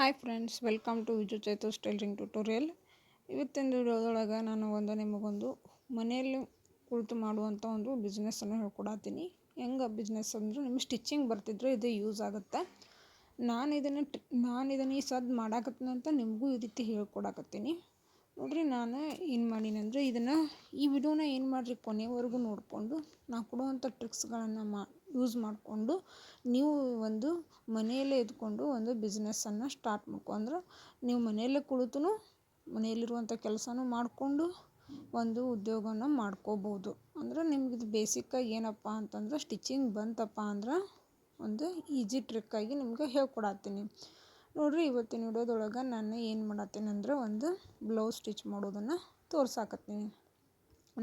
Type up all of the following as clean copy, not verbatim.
Hi friends, welcome to Viju Chaitu's tailoring tutorial. ಇವತ್ತಿನ ವಿಡಿಯೋದೊಳಗೆ ನಾನು ನಿಮಗೊಂದು ಮನೆಯಲ್ಲಿ ಕುಳಿತು ಮಾಡುವಂಥ ಒಂದು ಬಿಸ್ನೆಸ್ಸನ್ನು ಹೇಳ್ಕೊಡತ್ತೀನಿ. ಹೆಂಗೆ ಬಿಸ್ನೆಸ್ ಅಂದರೆ ನಿಮ್ಗೆ ಸ್ಟಿಚಿಂಗ್ ಬರ್ತಿದ್ರೆ ಇದು ಯೂಸ್ ಆಗುತ್ತೆ. ನಾನು ಇದನ್ನು ಈ ಸದ್ದು ಮಾಡಾಕತ್ತೀನಿ ಅಂತ ನಿಮಗೂ ಈ ರೀತಿ ಹೇಳ್ಕೊಡಕತ್ತೀನಿ. ನೋಡಿರಿ, ನಾನು ಏನು ಮಾಡೀನಿ ಅಂದರೆ ಈ ವಿಡಿಯೋನ ಏನು ಮಾಡಿರಿ ಕೊನೆವರೆಗೂ ನೋಡಿಕೊಂಡು ನಾನು ಕೊಡುವಂಥ ಟ್ರಿಕ್ಸ್ಗಳನ್ನು ಯೂಸ್ ಮಾಡಿಕೊಂಡು ನೀವು ಒಂದು ಮನೆಯಲ್ಲೇ ಇದ್ಕೊಂಡು ಒಂದು ಬಿಸ್ನೆಸ್ಸನ್ನು ಸ್ಟಾರ್ಟ್ ಅಂದ್ರೆ ನೀವು ಮನೆಯಲ್ಲೇ ಕುಳಿತು ಮನೆಯಲ್ಲಿರುವಂಥ ಕೆಲಸನೂ ಮಾಡಿಕೊಂಡು ಒಂದು ಉದ್ಯೋಗನ ಮಾಡ್ಕೋಬೋದು. ಅಂದರೆ ನಿಮಗಿದು ಬೇಸಿಕ್ಕಾಗಿ ಏನಪ್ಪ ಅಂತಂದ್ರೆ ಸ್ಟಿಚಿಂಗ್ ಬಂತಪ್ಪ ಅಂದ್ರೆ ಒಂದು ಈಸಿ ಟ್ರಿಕ್ಕಾಗಿ ನಿಮಗೆ ಹೇಳ್ಕೊಡತ್ತೀನಿ. ನೋಡಿರಿ, ಇವತ್ತಿನ ವಿಡಿಯೋದೊಳಗೆ ನಾನು ಏನು ಮಾಡತ್ತೀನಿ ಅಂದರೆ ಒಂದು ಬ್ಲೌಸ್ ಸ್ಟಿಚ್ ಮಾಡೋದನ್ನು ತೋರ್ಸಾಕತ್ತೀನಿ.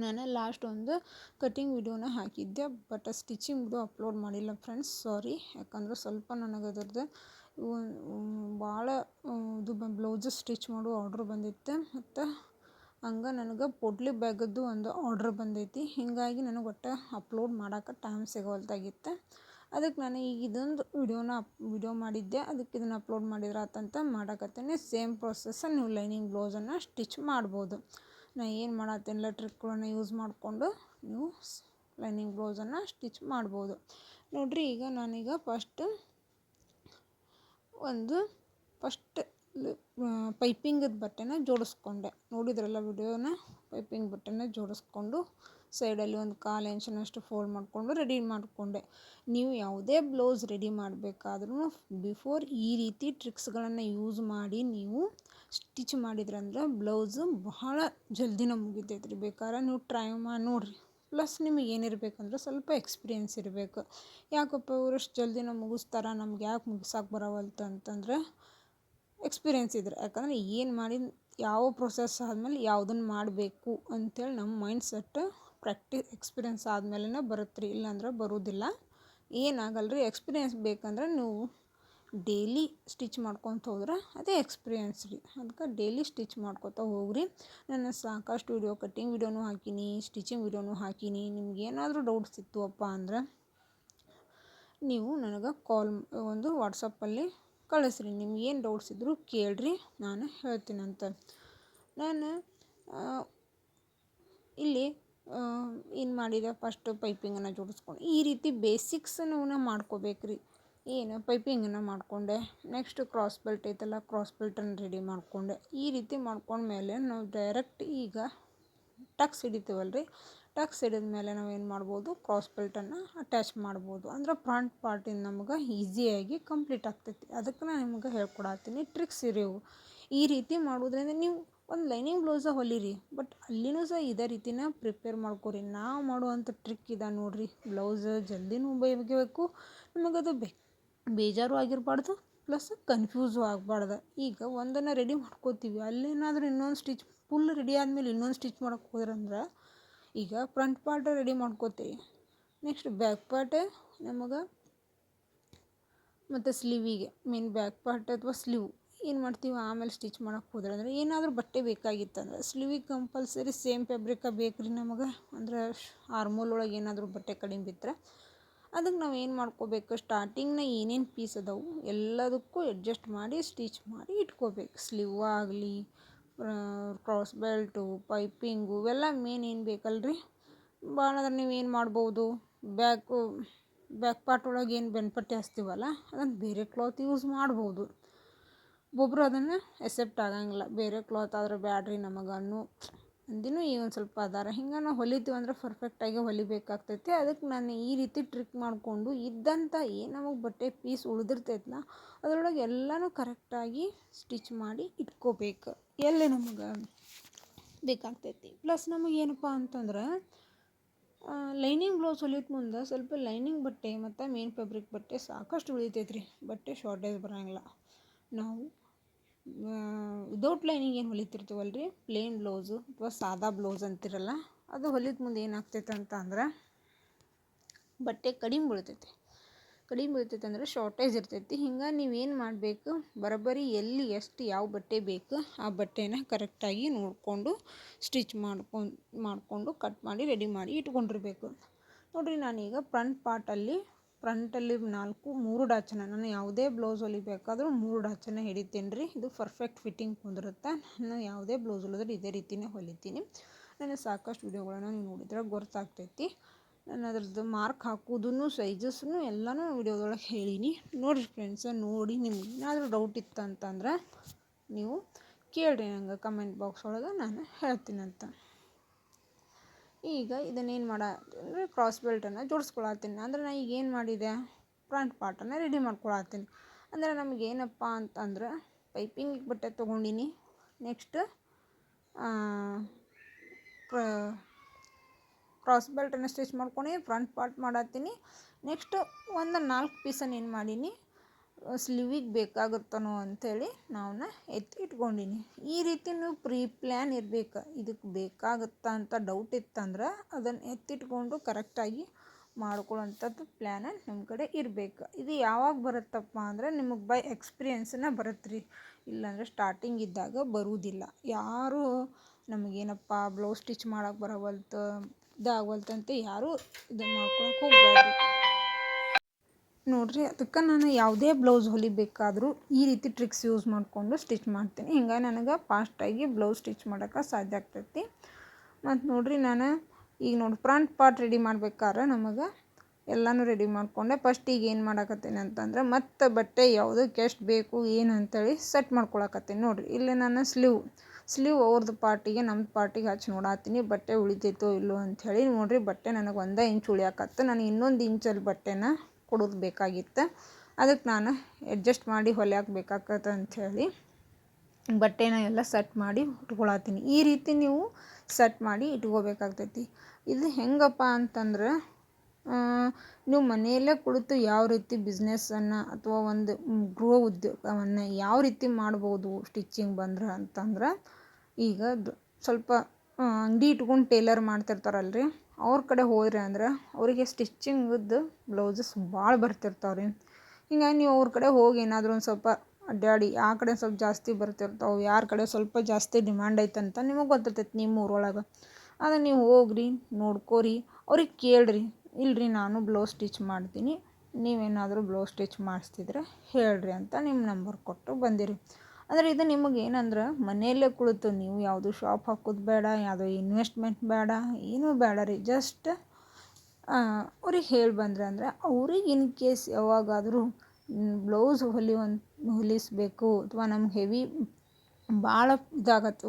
ನಾನು ಲಾಸ್ಟ್ ಒಂದು ಕಟಿಂಗ್ ವಿಡಿಯೋನ ಹಾಕಿದ್ದೆ, ಬಟ್ ಸ್ಟಿಚಿಂಗ್ ವಿಡಿಯೋ ಅಪ್ಲೋಡ್ ಮಾಡಿಲ್ಲ ಫ್ರೆಂಡ್ಸ್, ಸಾರಿ. ಯಾಕಂದ್ರೆ ಸ್ವಲ್ಪ ನನಗೆ ಅದರದ್ದು ಭಾಳ ಇದು ಬ್ಲೌಸಸ್ ಸ್ಟಿಚ್ ಮಾಡೋ ಆರ್ಡ್ರ್ ಬಂದಿತ್ತು. ಮತ್ತು ಹಂಗೆ ನನಗೆ ಪೊಟ್ಲಿ ಬ್ಯಾಗದ್ದು ಒಂದು ಆರ್ಡ್ರ್ ಬಂದೈತಿ. ಹೀಗಾಗಿ ನನಗೆ ಒಟ್ಟು ಅಪ್ಲೋಡ್ ಮಾಡೋಕೆ ಟೈಮ್ ಸಿಗೋಲ್ದಾಗಿತ್ತು. ಅದಕ್ಕೆ ನಾನು ಈಗ ಇದೊಂದು ವಿಡಿಯೋ ಮಾಡಿದ್ದೆ, ಅದಕ್ಕೆ ಇದನ್ನು ಅಪ್ಲೋಡ್ ಮಾಡಿದ್ರೆ ಆತಂತ ಮಾಡಕತ್ತೀನಿ. ಸೇಮ್ ಪ್ರೊಸೆಸ್ ನೀವು ಲೈನಿಂಗ್ ಬ್ಲೌಸನ್ನು ಸ್ಟಿಚ್ ಮಾಡ್ಬೋದು. ನಾನು ಏನು ಮಾಡತ್ತೀನಿಲ್ಲ ಟ್ರಿಕ್ಗಳನ್ನು ಯೂಸ್ ಮಾಡಿಕೊಂಡು ನೀವು ಲೈನಿಂಗ್ ಬ್ಲೌಸನ್ನು ಸ್ಟಿಚ್ ಮಾಡ್ಬೋದು. ನೋಡಿರಿ, ಈಗ ನಾನೀಗ ಫಸ್ಟ್ ಪೈಪಿಂಗದ ಬಟ್ಟೆನ ಜೋಡಿಸ್ಕೊಂಡೆ. ನೋಡಿದ್ರಲ್ಲ ವಿಡಿಯೋನ, ಪೈಪಿಂಗ್ ಬಟ್ಟೆನ ಜೋಡಿಸ್ಕೊಂಡು ಸೈಡಲ್ಲಿ ಒಂದು 1/4 ಇಂಚಿನಷ್ಟು ಫೋಲ್ಡ್ ಮಾಡಿಕೊಂಡು ರೆಡಿ ಮಾಡಿಕೊಂಡೆ. ನೀವು ಯಾವುದೇ ಬ್ಲೌಸ್ ರೆಡಿ ಮಾಡಬೇಕಾದ್ರೂ ಬಿಫೋರ್ ಈ ರೀತಿ ಟ್ರಿಕ್ಸ್ಗಳನ್ನು ಯೂಸ್ ಮಾಡಿ ನೀವು ಸ್ಟಿಚ್ ಮಾಡಿದ್ರಂದ್ರೆ ಬ್ಲೌಸು ಬಹಳ ಜಲ್ದಿನ ಮುಗಿತೈತೆ ರೀ. ಬೇಕಾದ್ರೆ ನೀವು ಟ್ರೈ ಮಾಡಿ ನೋಡಿರಿ. ಪ್ಲಸ್ ನಿಮಗೆ ಏನಿರಬೇಕಂದ್ರೆ ಸ್ವಲ್ಪ ಎಕ್ಸ್ಪೀರಿಯೆನ್ಸ್ ಇರಬೇಕು. ಯಾಕಪ್ಪ ಇವರಷ್ಟು ಜಲ್ದಿನ ಮುಗಿಸ್ತಾರೆ, ನಮ್ಗೆ ಯಾಕೆ ಮುಗಿಸೋಕೆ ಬರೋವಲ್ತು ಅಂತಂದ್ರೆ ಎಕ್ಸ್ಪೀರಿಯೆನ್ಸ್ ಇದ್ರೆ. ಯಾಕಂದರೆ ಏನು ಮಾಡಿ ಯಾವ ಪ್ರೊಸೆಸ್ ಆದಮೇಲೆ ಯಾವುದನ್ನು ಮಾಡಬೇಕು ಅಂಥೇಳಿ ನಮ್ಮ ಮೈಂಡ್ ಸೆಟ್ ಎಕ್ಸ್ಪೀರಿಯೆನ್ಸ್ ಆದಮೇಲೆ ಬರುತ್ತೆ ರೀ, ಇಲ್ಲಾಂದ್ರೆ ಬರೋದಿಲ್ಲ. ಏನಾಗಲ್ಲ ರೀ. ಎಕ್ಸ್ಪೀರಿಯೆನ್ಸ್ ಬೇಕಂದ್ರೆ ನೀವು ಡೈಲಿ ಸ್ಟಿಚ್ ಮಾಡ್ಕೊತ ಹೋದ್ರೆ ಅದೇ ಎಕ್ಸ್ಪೀರಿಯೆನ್ಸ್ ರೀ. ಅದಕ್ಕೆ ಡೈಲಿ ಸ್ಟಿಚ್ ಮಾಡ್ಕೊತ ಹೋಗ್ರಿ. ನಾನು ಸಾಕಷ್ಟು ಕಟಿಂಗ್ ವಿಡಿಯೋನೂ ಹಾಕೀನಿ, ಸ್ಟಿಚಿಂಗ್ ವಿಡಿಯೋನೂ ಹಾಕೀನಿ. ನಿಮ್ಗೆ ಏನಾದರೂ ಡೌಟ್ಸ್ ಇತ್ತು ಅಪ್ಪ ಅಂದ್ರೆ ನೀವು ನನಗೆ ಒಂದು ವಾಟ್ಸಪ್ಪಲ್ಲಿ ಕಳಿಸ್ರಿ. ನಿಮ್ಗೆ ಏನು ಡೌಟ್ಸ್ ಇದ್ದರೂ ಕೇಳ್ರಿ, ನಾನು ಹೇಳ್ತೀನಂತ. ನಾನು ಇಲ್ಲಿ ಏನು ಮಾಡಿದೆ, ಫಸ್ಟು ಪೈಪಿಂಗನ್ನು ಜೋಡಿಸ್ಕೊಂಡು ಈ ರೀತಿ ಬೇಸಿಕ್ಸನ್ನು ಮಾಡ್ಕೋಬೇಕ್ರಿ. ಏನು ಪೈಪಿಂಗನ್ನು ಮಾಡಿಕೊಂಡೆ. ನೆಕ್ಸ್ಟ್ ಕ್ರಾಸ್ ಬೆಲ್ಟ್ ಐತಲ್ಲ, ಕ್ರಾಸ್ ಬೆಲ್ಟನ್ನು ರೆಡಿ ಮಾಡಿಕೊಂಡೆ. ಈ ರೀತಿ ಮಾಡ್ಕೊಂಡ್ಮೇಲೆ ನಾವು ಡೈರೆಕ್ಟ್ ಈಗ ಟಕ್ಸ್ ಹಿಡಿತೀವಲ್ಲ ರೀ, ಟಕ್ಸ್ ಹಿಡಿದ ಮೇಲೆ ನಾವು ಏನು ಮಾಡ್ಬೋದು, ಕ್ರಾಸ್ ಬೆಲ್ಟನ್ನು ಅಟ್ಯಾಚ್ ಮಾಡ್ಬೋದು. ಅಂದ್ರೆ ಫ್ರಂಟ್ ಪಾರ್ಟಿಂದ ನಮ್ಗೆ ಈಸಿಯಾಗಿ ಕಂಪ್ಲೀಟ್ ಆಗ್ತೈತಿ. ಅದಕ್ಕೆ ನಾನು ನಿಮ್ಗೆ ಹೇಳ್ಕೊಡತ್ತೀನಿ ಟ್ರಿಕ್ಸ್ ಇರಿವು. ಈ ರೀತಿ ಮಾಡೋದ್ರಿಂದ ನೀವು ಒಂದು ಲೈನಿಂಗ್ ಬ್ಲೌಸ ಹೊಲಿರಿ, ಬಟ್ ಅಲ್ಲಿನೂ ಸಹ ಇದೇ ರೀತಿನ ಪ್ರಿಪೇರ್ ಮಾಡ್ಕೊರಿ. ನಾವು ಮಾಡುವಂಥ ಟ್ರಿಕ್ ಇದೆ ನೋಡಿರಿ. ಬ್ಲೌಸ್ ಜಲ್ದಿನೂ ಬೈಬೇಕು, ನಮಗದು ಬೇಜಾರು ಆಗಿರಬಾರ್ದು, ಪ್ಲಸ್ ಕನ್ಫ್ಯೂಸು ಆಗಬಾರ್ದು. ಈಗ ಒಂದನ್ನು ರೆಡಿ ಮಾಡ್ಕೋತೀವಿ, ಅಲ್ಲೇನಾದರೂ ಇನ್ನೊಂದು ಸ್ಟಿಚ್ ಫುಲ್ ರೆಡಿ ಆದಮೇಲೆ ಇನ್ನೊಂದು ಸ್ಟಿಚ್ ಮಾಡೋಕ್ಕೆ ಹೋದ್ರಂದ್ರೆ ಈಗ ಫ್ರಂಟ್ ಪಾರ್ಟ್ ರೆಡಿ ಮಾಡ್ಕೋತೀವಿ, ನೆಕ್ಸ್ಟ್ ಬ್ಯಾಕ್ ಪಾರ್ಟ್ ನಮಗೆ ಮತ್ತು ಸ್ಲೀವಿಗೆ ಮೇನ್ ಬ್ಯಾಕ್ ಪಾರ್ಟ್ ಅಥವಾ ಸ್ಲೀವ್ ಏನು ಮಾಡ್ತೀವಿ, ಆಮೇಲೆ ಸ್ಟಿಚ್ ಮಾಡೋಕ್ಕೆ ಹೋದ್ರೆ ಅಂದರೆ ಏನಾದರೂ ಬಟ್ಟೆ ಬೇಕಾಗಿತ್ತಂದ್ರೆ ಸ್ಲೀವಿಗೆ ಕಂಪಲ್ಸರಿ ಸೇಮ್ ಫ್ಯಾಬ್ರಿಕ ಬೇಕು ರೀ ನಮಗೆ. ಅಂದ್ರೆ ಆರ್ಮೋಲ್ ಒಳಗೆ ಏನಾದರೂ ಬಟ್ಟೆ ಕಡಿಮೆ ಬಿದ್ದರೆ ಅದಕ್ಕೆ ನಾವು ಏನು ಮಾಡ್ಕೋಬೇಕು, ಸ್ಟಾರ್ಟಿಂಗ್ನ ಏನೇನು ಪೀಸ್ ಅದಾವೆ ಎಲ್ಲದಕ್ಕೂ ಅಡ್ಜಸ್ಟ್ ಮಾಡಿ ಸ್ಟಿಚ್ ಮಾಡಿ ಇಟ್ಕೋಬೇಕು. ಸ್ಲೀವ್ ಆಗಲಿ, ಕ್ರಾಸ್ ಬೆಲ್ಟು, ಪೈಪಿಂಗು ಇವೆಲ್ಲ ಮೇನ್ ಏನು ಬೇಕಲ್ರಿ. ಭಾಳ ಅಂದ್ರೆ ನೀವು ಏನು ಮಾಡ್ಬೋದು, ಬ್ಯಾಕ್ ಪಾರ್ಟ್ ಒಳಗೆ ಏನು ಬೆನ್ಪಟ್ಟಿ ಹಚ್ತೀವಲ್ಲ ಅದನ್ನು ಬೇರೆ ಕ್ಲಾತ್ ಯೂಸ್ ಮಾಡ್ಬೋದು. ಒಬ್ಬೊಬ್ರು ಅದನ್ನು ಎಕ್ಸೆಪ್ಟ್ ಆಗಂಗಿಲ್ಲ, ಬೇರೆ ಕ್ಲಾತ್ ಆದರೆ ಬ್ಯಾಡ್ರಿ ನಮಗನ್ನು ಅಂದಿನೂ ಈಗ ಒಂದು ಸ್ವಲ್ಪ ಅದಾರ. ಹಿಂಗೆ ನಾವು ಹೊಲಿತೀವಿ ಅಂದ್ರೆ ಪರ್ಫೆಕ್ಟಾಗಿ ಹೊಲಿಬೇಕಾಗ್ತೈತಿ. ಅದಕ್ಕೆ ನಾನು ಈ ರೀತಿ ಟ್ರಿಕ್ ಮಾಡಿಕೊಂಡು ಇದ್ದಂಥ ಏನು ನಮಗೆ ಬಟ್ಟೆ ಪೀಸ್ ಉಳಿದಿರ್ತೈತಲ್ಲ ಅದರೊಳಗೆ ಎಲ್ಲನೂ ಕರೆಕ್ಟಾಗಿ ಸ್ಟಿಚ್ ಮಾಡಿ ಇಟ್ಕೋಬೇಕು ಎಲ್ಲಿ ನಮಗೆ ಬೇಕಾಗ್ತೈತಿ. ಪ್ಲಸ್ ನಮಗೇನಪ್ಪ ಅಂತಂದ್ರೆ ಲೈನಿಂಗ್ ಬ್ಲೌಸ್ ಹೊಲಿಯೋಕೆ ಮುಂದೆ ಸ್ವಲ್ಪ ಲೈನಿಂಗ್ ಬಟ್ಟೆ ಮತ್ತು ಮೇನ್ ಫ್ಯಾಬ್ರಿಕ್ ಬಟ್ಟೆ ಸಾಕಷ್ಟು ಉಳಿತೈತೆ ರೀ. ಬಟ್ಟೆ ಶಾರ್ಟೇಜ್ ಬರೋಂಗಿಲ್ಲ. ನಾವು ವಿದೌಟ್ ಲೈನಿಂಗ್ ಏನು ಹೊಲಿತಿರ್ತೀವಲ್ಲ ರೀ, ಪ್ಲೇನ್ ಬ್ಲೌಸು ಅಥವಾ ಸಾದಾ ಬ್ಲೌಸ್ ಅಂತಿರಲ್ಲ, ಅದು ಹೊಲಿದ ಮುಂದೆ ಏನಾಗ್ತೈತೆ ಅಂತ ಅಂದ್ರೆ ಬಟ್ಟೆ ಕಡಿಮೆ ಬೀಳ್ತೈತೆ ಅಂದರೆ ಶಾರ್ಟೇಜ್ ಇರ್ತೈತಿ. ಹಿಂಗೆ ನೀವೇನು ಮಾಡಬೇಕು, ಬರೋಬ್ಬರಿ ಎಲ್ಲಿ ಎಷ್ಟು ಯಾವ ಬಟ್ಟೆ ಬೇಕು ಆ ಬಟ್ಟೆನ ಕರೆಕ್ಟಾಗಿ ನೋಡಿಕೊಂಡು ಸ್ಟಿಚ್ ಮಾಡಿಕೊಂಡು ಕಟ್ ಮಾಡಿ ರೆಡಿ ಮಾಡಿ ಇಟ್ಕೊಂಡಿರ್ಬೇಕು. ನೋಡಿರಿ, ನಾನೀಗ ಫ್ರಂಟ್ ಪಾರ್ಟಲ್ಲಿ ಫ್ರಂಟಲ್ಲಿ 3 ಡಾಚನ ನಾನು ಯಾವುದೇ ಬ್ಲೌಸ್ ಹೊಲಿಬೇಕಾದ್ರೂ 3 ಡಾಚನ ಹಿಡಿತೀನಿ ರೀ. ಇದು ಪರ್ಫೆಕ್ಟ್ ಫಿಟ್ಟಿಂಗ್ ಕುಂದಿರುತ್ತೆ. ನಾನು ಯಾವುದೇ ಬ್ಲೌಸ್ ಹೊಲಿದ್ರೆ ಇದೇ ರೀತಿಯೇ ಹೊಲಿತೀನಿ. ನಾನು ಸಾಕಷ್ಟು ವಿಡಿಯೋಗಳನ್ನು ನೀವು ನೋಡಿದ್ರೆ ಗೊತ್ತಾಗ್ತೈತಿ. ನಾನು ಅದ್ರದ್ದು ಮಾರ್ಕ್ ಹಾಕೋದನ್ನು ಸೈಜಸ್ನು ಎಲ್ಲನೂ ವಿಡಿಯೋದೊಳಗೆ ಹೇಳೀನಿ. ನೋಡಿರಿ ಫ್ರೆಂಡ್ಸ, ನೋಡಿ ನಿಮ್ಗೆ ಏನಾದರೂ ಡೌಟ್ ಇತ್ತಂತಂದ್ರೆ ನೀವು ಕೇಳಿರಿ ನಂಗೆ ಕಮೆಂಟ್ ಬಾಕ್ಸ್ ಒಳಗೆ, ನಾನು ಹೇಳ್ತೀನಂತ. ಈಗ ಇದನ್ನೇನು ಅಂದರೆ ಕ್ರಾಸ್ ಬೆಲ್ಟನ್ನು ಜೋಡಿಸ್ಕೊಳತ್ತೀನಿ. ಅಂದರೆ ನಾನು ಈಗ ಏನು ಮಾಡಿದೆ, ಫ್ರಂಟ್ ಪಾರ್ಟನ್ನು ರೆಡಿ ಮಾಡ್ಕೊಳತ್ತೀನಿ. ಅಂದರೆ ನಮಗೇನಪ್ಪ ಅಂತಂದ್ರೆ ಪೈಪಿಂಗಿಗೆ ಬಟ್ಟೆ ತೊಗೊಂಡಿನಿ. ನೆಕ್ಸ್ಟ್ ಕ್ರಾಸ್ ಬೆಲ್ಟನ್ನು ಸ್ಟಿಚ್ ಮಾಡ್ಕೊಂಡು ಫ್ರಂಟ್ ಪಾರ್ಟ್ ಮಾಡತ್ತೀನಿ. ನೆಕ್ಸ್ಟ್ ಒಂದು 4 ಪೀಸನ್ನು ಏನು ಮಾಡೀನಿ, ಸ್ಲೀವಿಗೆ ಬೇಕಾಗುತ್ತನೋ ಅಂಥೇಳಿ ನಾವನ್ನ ಎತ್ತಿ ಇಟ್ಕೊಂಡಿನಿ. ಈ ರೀತಿ ನೀವು ಪ್ಲ್ಯಾನ್ ಇರಬೇಕು. ಇದಕ್ಕೆ ಬೇಕಾಗುತ್ತಾ ಅಂತ ಡೌಟ್ ಇತ್ತಂದ್ರೆ ಅದನ್ನು ಎತ್ತಿಟ್ಕೊಂಡು ಕರೆಕ್ಟಾಗಿ ಮಾಡ್ಕೊಳ್ಳೋಂಥದ್ದು ಪ್ಲ್ಯಾನ ನಮ್ಮ ಕಡೆ ಇರಬೇಕು. ಇದು ಯಾವಾಗ ಬರುತ್ತಪ್ಪ ಅಂದ್ರೆ ನಿಮಗೆ ಬೈ ಎಕ್ಸ್ಪೀರಿಯೆನ್ಸನ್ನ ಬರುತ್ತೆ ರೀ. ಇಲ್ಲಾಂದರೆ ಸ್ಟಾರ್ಟಿಂಗ್ ಇದ್ದಾಗ ಬರುವುದಿಲ್ಲ. ಯಾರೂ ನಮಗೇನಪ್ಪ ಬ್ಲೌಸ್ ಸ್ಟಿಚ್ ಮಾಡೋಕೆ ಬರವಲ್ತು, ಇದಾಗವಲ್ತಂತ ಯಾರೂ ಇದನ್ನು ಮಾಡ್ಕೊಳಕ್ಕೆ ಹೋಗ್ಬೇಡ್ರಿ. ನೋಡಿರಿ, ಅದಕ್ಕೆ ನಾನು ಯಾವುದೇ ಬ್ಲೌಸ್ ಹೊಲಿಬೇಕಾದರೂ ಈ ರೀತಿ ಟ್ರಿಕ್ಸ್ ಯೂಸ್ ಮಾಡಿಕೊಂಡು ಸ್ಟಿಚ್ ಮಾಡ್ತೀನಿ. ಹಿಂಗೆ ನನಗೆ ಫಾಸ್ಟಾಗಿ ಬ್ಲೌಸ್ ಸ್ಟಿಚ್ ಮಾಡೋಕ್ಕೆ ಸಾಧ್ಯ ಆಗ್ತೈತಿ. ಮತ್ತು ನೋಡಿರಿ, ನಾನು ಈಗ ನೋಡಿ ಫ್ರಂಟ್ ಪಾರ್ಟ್ ರೆಡಿ ಮಾಡ್ಬೇಕಾದ್ರೆ ನಮಗೆ ಎಲ್ಲನೂ ರೆಡಿ ಮಾಡಿಕೊಂಡೆ. ಫಸ್ಟ್ ಈಗ ಏನು ಮಾಡಕತ್ತೀನಿ ಅಂತಂದ್ರೆ ಮತ್ತು ಬಟ್ಟೆ ಯಾವುದಕ್ಕೆ ಎಷ್ಟು ಬೇಕು ಏನು ಅಂತೇಳಿ ಸೆಟ್ ಮಾಡ್ಕೊಳಕತ್ತೀನಿ. ನೋಡಿರಿ, ಇಲ್ಲಿ ನಾನು ಸ್ಲೀವ್ ಅವ್ರದ್ದು ಪಾರ್ಟಿಗೆ ನಮ್ಮ ಪಾರ್ಟಿಗೆ ಹಚ್ಚಿ ನೋಡತ್ತೀನಿ ಬಟ್ಟೆ ಉಳಿತೈತೋ ಇಲ್ಲೋ ಅಂಥೇಳಿ. ನೋಡಿರಿ, ಬಟ್ಟೆ ನನಗೆ 1 ಇಂಚ್ ಉಳಿಯಾಕತ್ತು. ನಾನು ಇನ್ನೊಂದು ಇಂಚಲ್ಲಿ ಬಟ್ಟೆನ ಕೊಡೋದು ಬೇಕಾಗಿತ್ತು. ಅದಕ್ಕೆ ನಾನು ಅಡ್ಜಸ್ಟ್ ಮಾಡಿ ಹೊಲಿಯಾಕೆ ಬೇಕಾಗತ್ತೆ ಅಂಥೇಳಿ ಬಟ್ಟೆನ ಎಲ್ಲ ಸೆಟ್ ಮಾಡಿ ಇಟ್ಕೊಳತ್ತೀನಿ. ಈ ರೀತಿ ನೀವು ಸೆಟ್ ಮಾಡಿ ಇಟ್ಕೋಬೇಕಾಗ್ತೈತಿ. ಇದು ಹೆಂಗಪ್ಪ ಅಂತಂದ್ರೆ ನೀವು ಮನೆಯಲ್ಲೇ ಕುಳಿತು ಯಾವ ರೀತಿ ಬಿಸ್ನೆಸ್ಸನ್ನು ಅಥವಾ ಒಂದು ಗೃಹ ಉದ್ಯೋಗವನ್ನು ಯಾವ ರೀತಿ ಮಾಡ್ಬೋದು ಸ್ಟಿಚ್ಚಿಂಗ್ ಬಂದ್ರೆ ಅಂತಂದ್ರೆ, ಈಗ ಸ್ವಲ್ಪ ಅಂಗಡಿ ಇಟ್ಕೊಂಡು ಟೇಲರ್ ಮಾಡ್ತಿರ್ತಾರಲ್ರಿ, ಅವ್ರ ಕಡೆ ಹೋದ್ರಿ ಅಂದ್ರೆ ಅವರಿಗೆ ಸ್ಟಿಚ್ಚಿಂಗದ್ದು ಬ್ಲೌಸಸ್ ಭಾಳ ಬರ್ತಿರ್ತಾವೆ ರೀ. ಹಿಂಗಾಗಿ ನೀವು ಅವ್ರ ಕಡೆ ಹೋಗಿ ಏನಾದರೂ ಒಂದು ಸ್ವಲ್ಪ ಅಡ್ಡಾಡಿ, ಆ ಕಡೆ ಸ್ವಲ್ಪ ಜಾಸ್ತಿ ಬರ್ತಿರ್ತಾವೆ, ಯಾರ ಕಡೆ ಸ್ವಲ್ಪ ಜಾಸ್ತಿ ಡಿಮ್ಯಾಂಡ್ ಐತಂತ ನಿಮಗೆ ಗೊತ್ತಿರ್ತೈತಿ ನಿಮ್ಮ ಊರೊಳಗೆ. ಅದನ್ನು ನೀವು ಹೋಗ್ರಿ, ನೋಡ್ಕೋರಿ, ಅವ್ರಿಗೆ ಕೇಳಿರಿ, ಇಲ್ರಿ ನಾನು ಬ್ಲೌಸ್ ಸ್ಟಿಚ್ ಮಾಡ್ತೀನಿ, ನೀವೇನಾದರೂ ಬ್ಲೌಸ್ ಸ್ಟಿಚ್ ಮಾಡಿಸ್ತಿದ್ರೆ ಹೇಳ್ರಿ ಅಂತ ನಿಮ್ಮ ನಂಬರ್ ಕೊಟ್ಟು ಬಂದಿರಿ. ಅಂದರೆ ಇದು ನಿಮಗೆ ಏನಂದ್ರೆ ಮನೆಯಲ್ಲೇ ಕುಳಿತು ನೀವು ಯಾವುದು ಶಾಪ್ ಹಾಕೋದು ಬೇಡ, ಯಾವುದೋ ಇನ್ವೆಸ್ಟ್ಮೆಂಟ್ ಬೇಡ, ಏನೂ ಬೇಡ ರೀ. ಜಸ್ಟ್ ಅವ್ರಿಗೆ ಹೇಳಿ ಬಂದ್ರೆ ಅಂದರೆ ಅವ್ರಿಗೆ ಇನ್ ಕೇಸ್ ಯಾವಾಗಾದರೂ ಬ್ಲೌಸ್ ಹೊಲಿಸ್ಬೇಕು ಅಥವಾ ನಮ್ಗೆ ಹೆವಿ ಭಾಳ ಇದಾಗತ್ತೆ